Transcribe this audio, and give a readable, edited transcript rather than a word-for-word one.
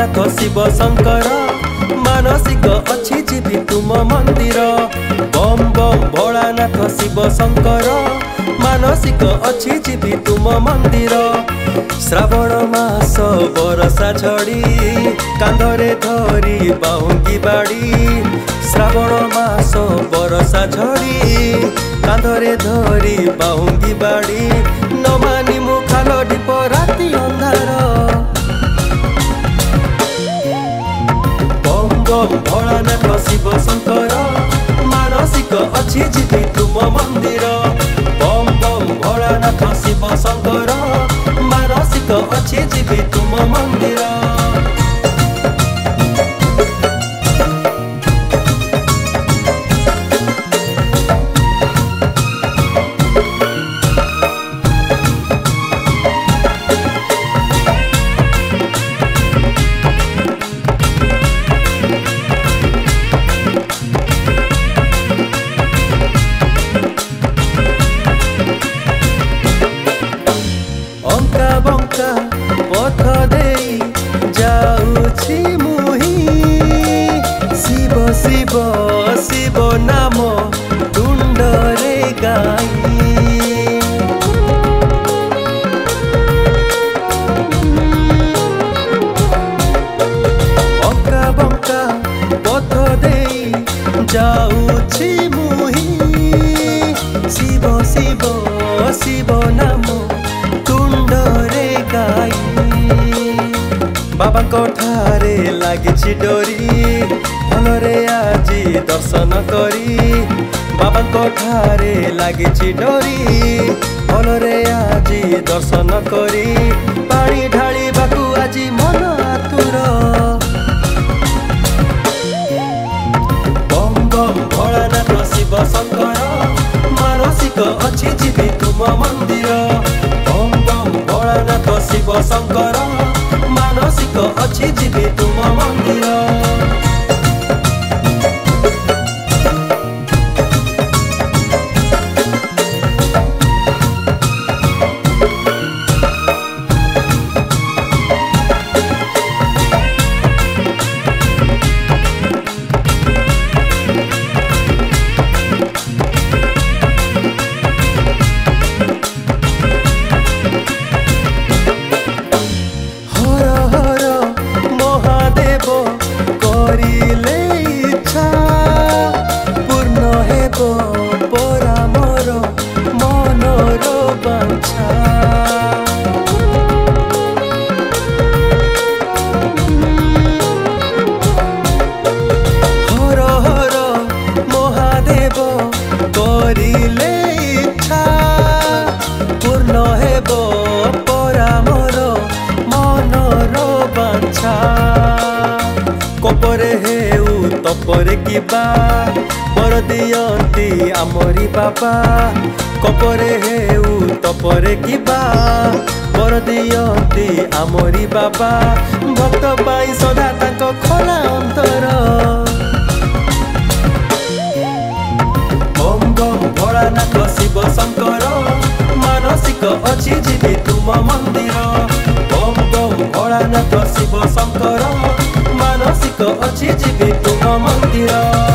भोलानाथ शिव शंकर मानसिक अच्छी जीवी तुम मंदिर। बम बम भोलानाथ शिव शंकर मानसिक अच्छी जीवी तुम मंदिर। श्रावण मास बरसा झड़ी कांधरे धरी बाहुंगी बाड़ी। श्रावण मास बरसा झड़ी कांधरे धरी बाहुंगी बाड़ी। न मानी मुखाल ढीप राति अंधार। बम बम भोलानाथ शिव शंकर मानसिक अच्छी जीवी तुम मंदिर। बम बम भोलानाथ शिव शंकर मानसिक अच्छी जीवी तुम मंदिर। अंका बंका पथ देई जाउछि मुही। शिव शिव शिव नाम तुंडरे गाई। अंका बंका पथ देई जाउछि मुही। शिव शिव शिव नाम तुंडरे गाई। बाबा कोठारे लागिछि डोरी भलरे आजी दर्शन करी। बाबा कोठारे लागिछि डोरी भलरे आजी दर्शन करी। पानी ढाली बाकू आजी मन आतुर। बम बम भोलानाथ शिव शंकर मानसिक अच्छी जीवी तुम मंदिर। बम बम भोलानाथ शिव शंकर मानसिक अच्छी जीवी तुम मंदिर। करिले इच्छा पूर्ण हेबो परा मोर मनर बांछा। हर हर महादेव करिले इच्छा पूर्ण हेबो परा मोर मनर बांछा। कपरे हेउ तपरे किबा बर दियंती आमरी बाबा। कपरे हेउ तपरे किबा बर दियंती आमरी बाबा। भक्त पाई सदा ताको खोला अंतर। बम बम भोलानाथ शिव शंकर मानसिक अच्छी जीवी तुम मंदिर। बम बम भोलानाथ शिव शंकर मानसिक अच्छी जीवी तुम मंदिर।